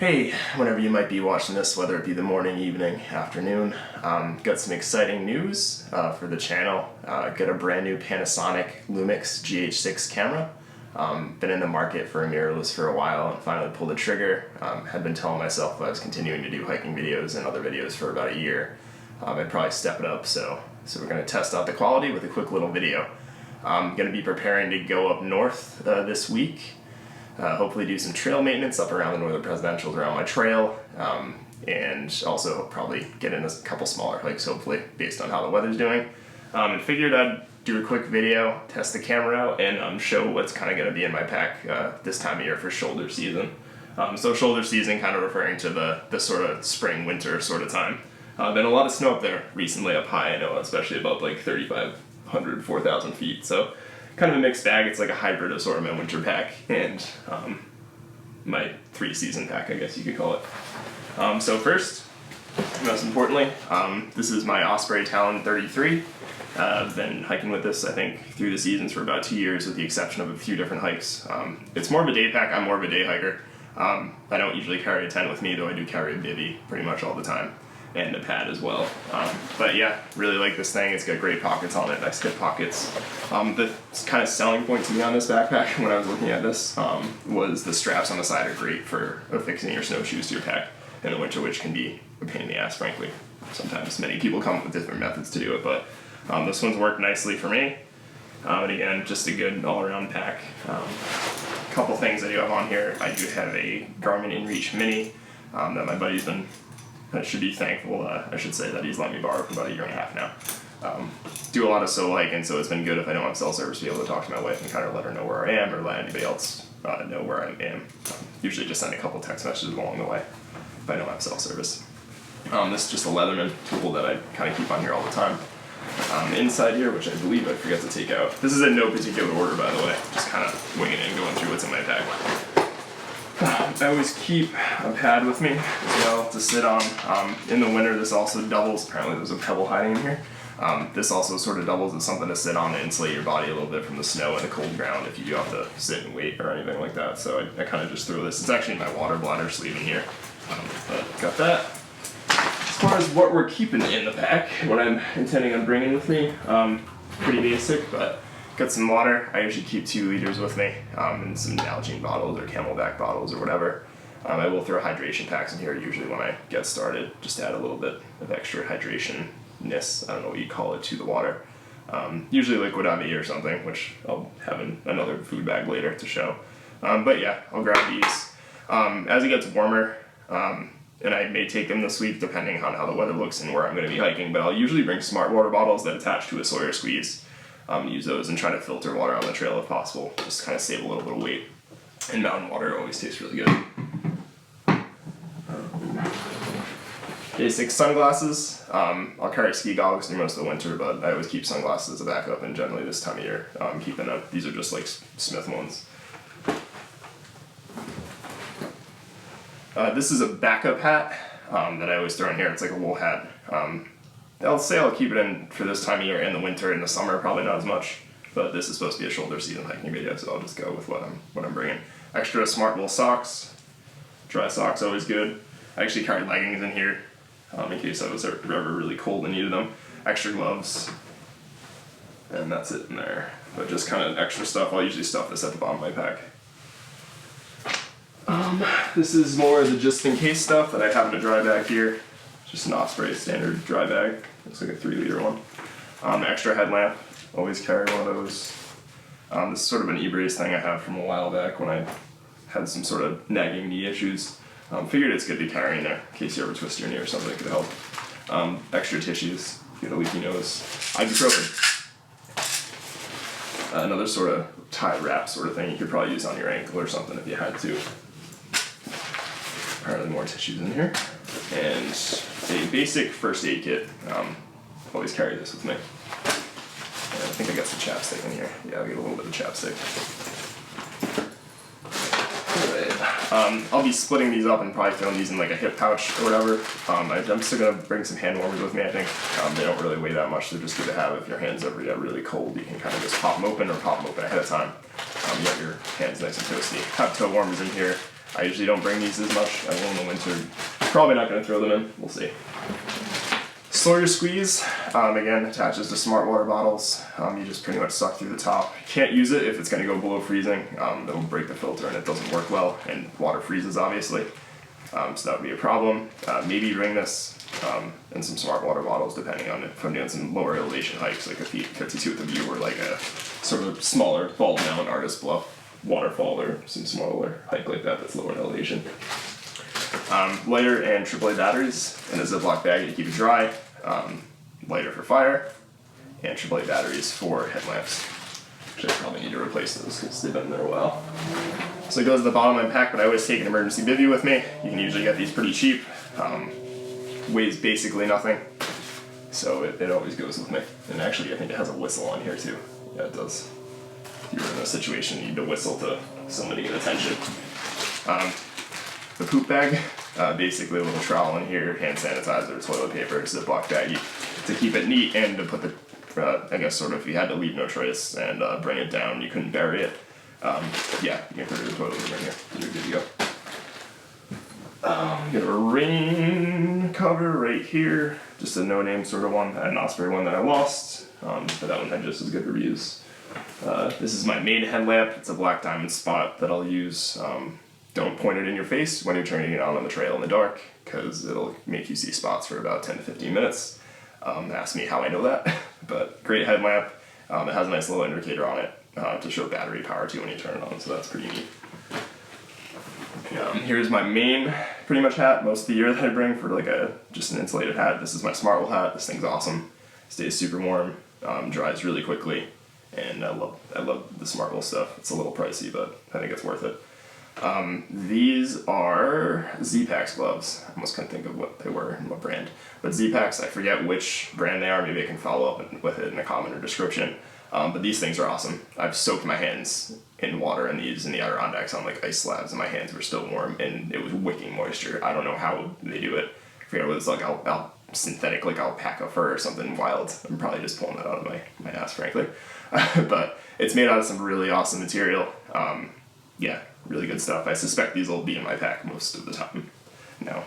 Hey, whenever you might be watching this, whether it be the morning, evening, afternoon, got some exciting news for the channel. Got a brand new Panasonic Lumix GH6 camera. Been in the market for a mirrorless for a while and finally pulled the trigger. Had been telling myself if I was continuing to do hiking videos and other videos for about a year, I'd probably step it up. So we're going to test out the quality with a quick little video. I'm going to be preparing to go up north this week. Hopefully do some trail maintenance up around the northern presidentials around my trail, and also probably get in a couple smaller hikes, hopefully, based on how the weather's doing. And figured I'd do a quick video, test the camera out, and show what's kind of going to be in my pack this time of year for shoulder season. So shoulder season kind of referring to the sort of spring, winter sort of time. Been a lot of snow up there recently up high, I know, especially above like 3,500, 4,000 feet. So kind of a mixed bag. It's like a hybrid of sort of my winter pack and my 3-season pack, I guess you could call it. So first, most importantly, this is my Osprey Talon 33. I've been hiking with this, I think, through the seasons for about 2 years with the exception of a few different hikes. It's more of a day pack. I'm more of a day hiker. I don't usually carry a tent with me, though I do carry a bivvy pretty much all the time. And a pad as well. But yeah, really like this thing. It's got great pockets on it, nice hip pockets. The kind of selling point to me on this backpack when I was looking at this was the straps on the side are great for affixing your snowshoes to your pack in the winter, which can be a pain in the ass, frankly. Sometimes many people come up with different methods to do it, but this one's worked nicely for me. And again, just a good all-around pack. Couple things I do have on here. I do have a Garmin InReach Mini that my buddy's been I should be thankful, I should say, that he's let me borrow for about a year and a half now. Do a lot of solo hiking, so it's been good if I don't have cell service to be able to talk to my wife and kind of let her know where I am or let anybody else know where I am. Usually just send a couple text messages along the way if I don't have cell service. This is just a Leatherman tool that I kind of keep on here all the time. Inside here, which I believe I forgot to take out. This is in no particular order, by the way, just kind of winging it and going through what's in my pack. I always keep a pad with me as well to sit on. In the winter, this also doubles. Apparently there's a pebble hiding in here. This also sort of doubles as something to sit on to insulate your body a little bit from the snow and the cold ground if you do have to sit and wait or anything like that. So I kind of just throw this. It's actually my water bladder sleeve in here. But got that. As far as what we're keeping in the pack, what I'm intending on bringing with me, pretty basic, but got some water. I usually keep 2 liters with me, and some Nalgene bottles or Camelback bottles or whatever. I will throw hydration packs in here usually when I get started, just to add a little bit of extra hydration-ness, I don't know what you call it, to the water. Usually liquid IV or something, which I'll have in another food bag later to show. But yeah, I'll grab these. As it gets warmer, and I may take them this week depending on how the weather looks and where I'm going to be hiking, but I'll usually bring smart water bottles that attach to a Sawyer squeeze. Use those and try to filter water on the trail if possible. Just kind of save a little bit of weight. And mountain water always tastes really good. Basic sunglasses. I'll carry ski goggles through most of the winter, but I always keep sunglasses as a backup, and generally this time of year I'm keeping them. These are just like Smith ones. This is a backup hat that I always throw in here. It's like a wool hat. I'll say I'll keep it in for this time of year in the winter. In the summer, probably not as much, but this is supposed to be a shoulder season hiking video, so I'll just go with what I'm bringing. Extra smart wool socks. Dry socks, always good. I actually carry leggings in here in case I was ever really cold and needed them. Extra gloves, and that's it in there. But just kind of extra stuff. I'll usually stuff this at the bottom of my pack. This is more of the just-in-case stuff that I have in a dry bag here. Just an Osprey standard dry bag. Looks like a 3-liter one. Extra headlamp. Always carry one of those. This is sort of an e-brace thing I have from a while back when I had some sort of nagging knee issues. Figured it's good to carry in there in case you ever twist your knee or something that could help. Extra tissues. Get a leaky nose. Ibuprofen. Another sort of tie wrap sort of thing you could probably use on your ankle or something if you had to. Apparently more tissues in here. And a basic first aid kit. Always carry this with me. And I think I got some chapstick in here. Yeah, I'll get a little bit of chapstick. Alright. I'll be splitting these up and probably throwing these in like a hip pouch or whatever. I'm still going to bring some hand warmers with me, I think. They don't really weigh that much. They're just good to have if your hands ever get really cold. You can kind of just pop them open or pop them open ahead of time. You have your hands nice and toasty. Have toe warmers in here. I usually don't bring these as much. I will in the winter. Probably not going to throw them in. We'll see. Sawyer squeeze, again, attaches to smart water bottles. You just pretty much suck through the top. You can't use it if it's going to go below freezing. That'll break the filter and it doesn't work well, and water freezes obviously. So that would be a problem. Maybe bring this and some smart water bottles depending on if I'm doing some lower elevation hikes, like a feet 52 with a view, or like a sort of smaller Bald Mountain Artist Bluff waterfall, or some smaller hike like that that's lower in elevation. Lighter and AAA batteries in a Ziploc bag to keep it dry. Lighter for fire, and AAA batteries for headlamps. Which I probably need to replace those because they've been there a while. So it goes at the bottom of my pack, but I always take an emergency bivvy with me. You can usually get these pretty cheap. Weighs basically nothing, so it always goes with me. And actually, I think it has a whistle on here too. Yeah, it does. If you're in a situation you need to whistle to somebody to get attention. The poop bag, basically a little trowel in here, hand sanitizer, toilet paper, Ziploc baggie to keep it neat, and to put the, I guess sort of if you had to leave no trace and bring it down, you couldn't bury it. Yeah, you can put it in the toilet paper in here. You're good to go. Got a rain cover right here, just a no-name sort of one. I had an Osprey one that I lost, but that one had just as good reviews. This is my main headlamp. It's a black diamond spot that I'll use. Don't point it in your face when you're turning it on the trail in the dark, because it'll make you see spots for about 10 to 15 minutes. Ask me how I know that, but great headlamp. It has a nice little indicator on it to show battery power too when you turn it on, so that's pretty neat. Here's my main pretty much hat most of the year that I bring for like just an insulated hat. This is my Smartwool hat. This thing's awesome. Stays super warm, dries really quickly, and I love the Smartwool stuff. It's a little pricey, but I think it's worth it. These are Z-Packs gloves. I almost couldn't think of what they were and what brand. But Z-Packs, I forget which brand they are. Maybe I can follow up with it in a comment or description. But these things are awesome. I've soaked my hands in water in these in the Adirondacks on like ice slabs, and my hands were still warm, and it was wicking moisture. I don't know how they do it. I forget what it's like synthetic, like alpaca fur or something wild. I'm probably just pulling that out of my ass, frankly. But it's made out of some really awesome material. Yeah, really good stuff. I suspect these will be in my pack most of the time now.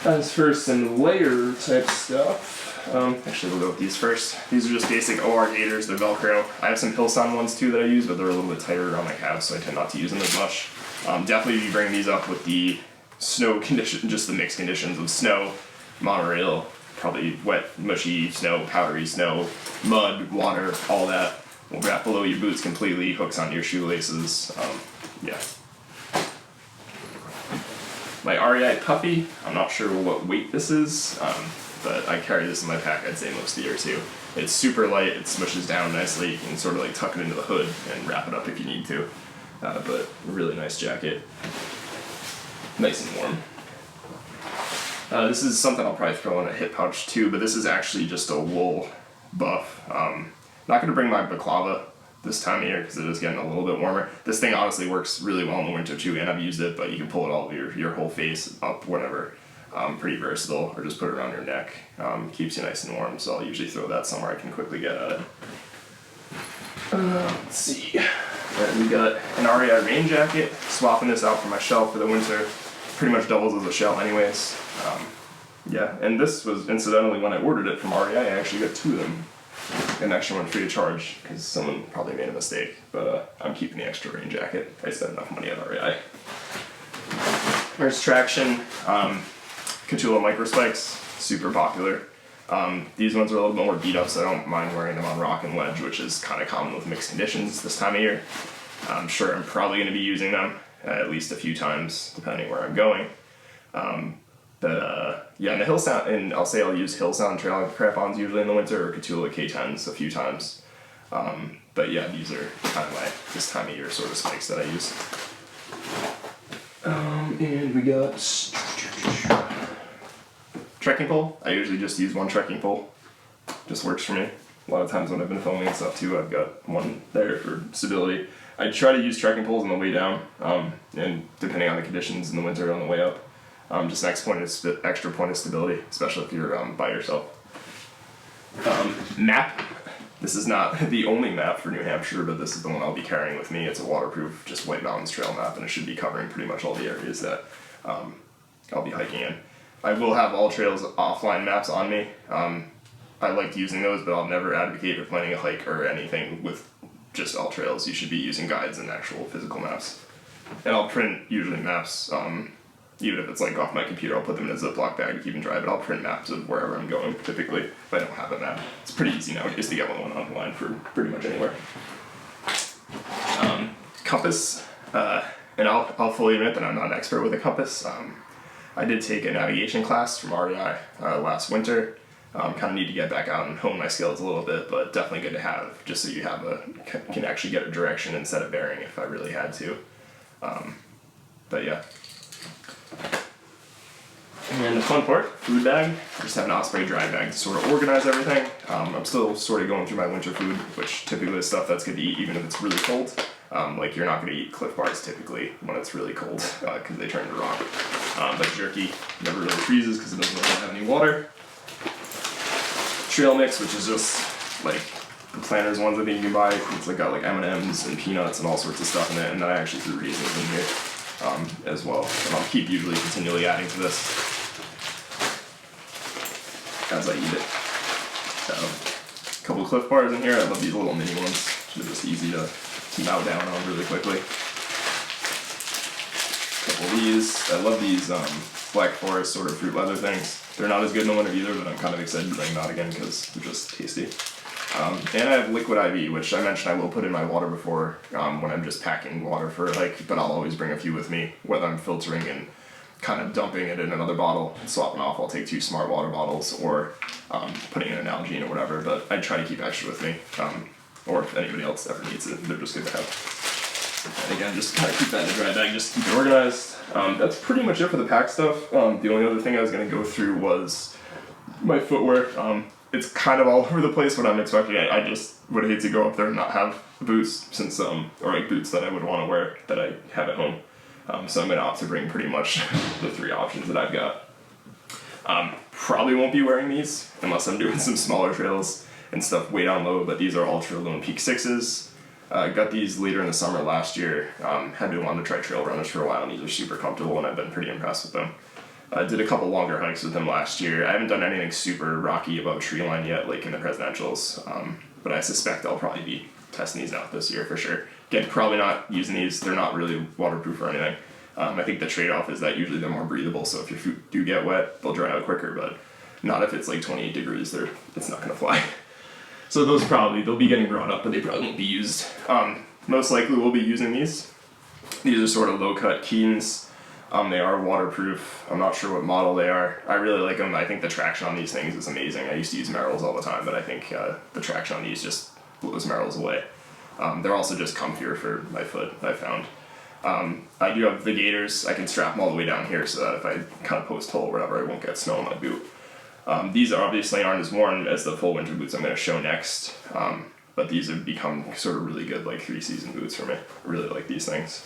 As for some layer type stuff, actually we'll go with these first. These are just basic OR gaiters, they're Velcro. I have some Hillsound ones too that I use, but they're a little bit tighter around my calves, so I tend not to use them as much. Definitely be bringing these up with the snow condition, just the mixed conditions of snow, monorail, probably wet, mushy snow, powdery snow, mud, water, all that. Will wrap below your boots completely, hooks onto your shoelaces. Yeah. My REI Puffy, I'm not sure what weight this is, but I carry this in my pack, I'd say, most of the year too. It's super light, it smushes down nicely, you can sort of like tuck it into the hood and wrap it up if you need to. But a really nice jacket. Nice and warm. This is something I'll probably throw in a hip pouch too, but this is actually just a wool buff. Not going to bring my baklava this time of year because it is getting a little bit warmer. This thing honestly works really well in the winter too, and I've used it, but you can pull it all over your whole face, up, whatever. Pretty versatile, or just put it around your neck. Keeps you nice and warm, so I'll usually throw that somewhere I can quickly get at it. Let's see. Then we got an REI rain jacket. Swapping this out for my shell for the winter. Pretty much doubles as a shell anyways. Yeah, and this was incidentally when I ordered it from REI, I actually got 2 of them. An extra one free of charge because someone probably made a mistake, but I'm keeping the extra rain jacket. I spent enough money on REI. There's Traction, Catula micro spikes, super popular. These ones are a little bit more beat up, so I don't mind wearing them on rock and ledge, which is kind of common with mixed conditions this time of year. I'm sure I'm probably going to be using them at least a few times, depending where I'm going. Yeah, and the Hillsound, and I'll say I'll use Hillsound trail crampons usually in the winter, or Catula K10s a few times. But yeah, these are kind of my this time of year sort of spikes that I use. And we got trekking pole. I usually just use one trekking pole. Just works for me. A lot of times when I've been filming and stuff too, I've got one there for stability. I try to use trekking poles on the way down, and depending on the conditions in the winter on the way up. Just an extra point of stability, especially if you're by yourself. Map. This is not the only map for New Hampshire, but this is the one I'll be carrying with me. It's a waterproof, just White Mountains trail map, and it should be covering pretty much all the areas that I'll be hiking in. I will have All Trails offline maps on me. I like using those, but I'll never advocate for planning a hike or anything with just All Trails. You should be using guides and actual physical maps. And I'll print usually maps, even if it's like off my computer, I'll put them in a Ziploc bag to keep them dry, but I'll print maps of wherever I'm going, typically, if I don't have a map. It's pretty easy nowadays to get one online for pretty much anywhere. Compass, and I'll fully admit that I'm not an expert with a compass. I did take a navigation class from REI last winter. Kind of need to get back out and hone my skills a little bit, but definitely good to have, just so you have can actually get a direction instead of bearing if I really had to. But yeah. And the fun part, food bag. I just have an Osprey dry bag to sort of organize everything. I'm still sort of going through my winter food, which typically is stuff that's good to eat even if it's really cold. Like you're not going to eat Cliff Bars typically when it's really cold because they turn to rock. But jerky never really freezes because it doesn't really have any water. Trail mix, which is just like the Planters ones I think you can buy. It's like got like M&Ms and peanuts and all sorts of stuff in it, and then I actually threw raisins in here as well. And I'll keep usually continually adding to this as I eat it. So, a couple of Cliff Bars in here. I love these little mini ones. They're just easy to mow down on really quickly. A couple of these. I love these Black Forest sort of fruit leather things. They're not as good in the winter either, but I'm kind of excited to bring them out again because they're just tasty. And I have liquid IV, which I mentioned I will put in my water before when I'm just packing water for a hike, but I'll always bring a few with me, whether I'm filtering and kind of dumping it in another bottle, swapping off. I'll take 2 Smart Water bottles or putting in an Nalgene or whatever, but I try to keep extra with me, or if anybody else ever needs it, they're just good to have. And again, just kind of keep that in a dry bag, just to keep it organized. That's pretty much it for the pack stuff. The only other thing I was going to go through was my footwear. It's kind of all over the place what I'm expecting. I just would hate to go up there and not have boots, since or like boots that I would want to wear that I have at home. So I'm going to opt to bring pretty much the 3 options that I've got. Probably won't be wearing these unless I'm doing some smaller trails and stuff way down low, but these are Ultra Lone Peak 6s. Got these later in the summer last year. Had been wanting to try trail runners for a while, and these are super comfortable, and I've been pretty impressed with them. I did a couple longer hikes with them last year. I haven't done anything super rocky above tree line yet, like in the presidentials, but I suspect I'll probably be testing these out this year for sure. Again, probably not using these. They're not really waterproof or anything. I think the trade-off is that usually they're more breathable, so if your feet do get wet, they'll dry out quicker, but not if it's like 28 degrees. It's not going to fly. So those they'll be getting brought up, but they probably won't be used. Most likely we'll be using these. These are sort of low-cut Keens. They are waterproof. I'm not sure what model they are. I really like them. I think the traction on these things is amazing. I used to use Merrells all the time, but I think the traction on these just blows Merrells away. They're also just comfier for my foot, I found. I do have the gaiters. I can strap them all the way down here so that if I kind of post hole or whatever, I won't get snow in my boot. These obviously aren't as worn as the full winter boots I'm going to show next, but these have become sort of really good, like 3-season boots for me. I really like these things.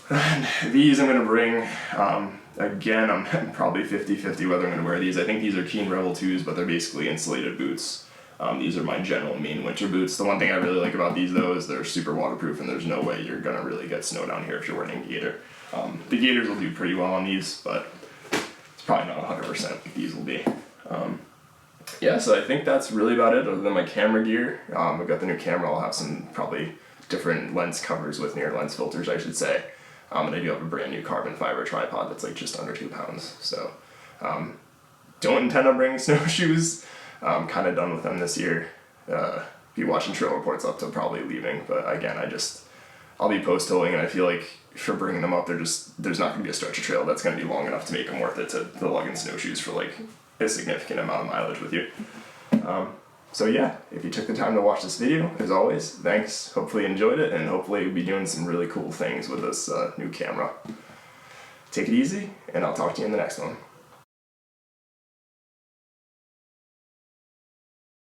And these I'm going to bring, again, I'm probably 50-50 whether I'm going to wear these. I think these are Keen Rebel 2s, but they're basically insulated boots. These are my general main winter boots. The one thing I really like about these, though, is they're super waterproof, and there's no way you're going to really get snow down here if you're wearing a gaiter. The gaiters will do pretty well on these, but it's probably not 100% like these will be. Yeah, so I think that's really about it, other than my camera gear. I've got the new camera. I'll have some probably different lens covers with me, or lens filters, I should say. And I do have a brand new carbon fiber tripod that's like just under 2 pounds. So don't intend on bringing snowshoes. I'm kind of done with them this year. If you're watching trail reports up to probably leaving, but again, I'll be post-holing, and I feel like for bringing them up, there's not going to be a stretch of trail that's going to be long enough to make them worth it to lug in snowshoes for like a significant amount of mileage with you. So yeah, if you took the time to watch this video, as always, thanks. Hopefully you enjoyed it, and hopefully we'll be doing some really cool things with this new camera. Take it easy, and I'll talk to you in the next one.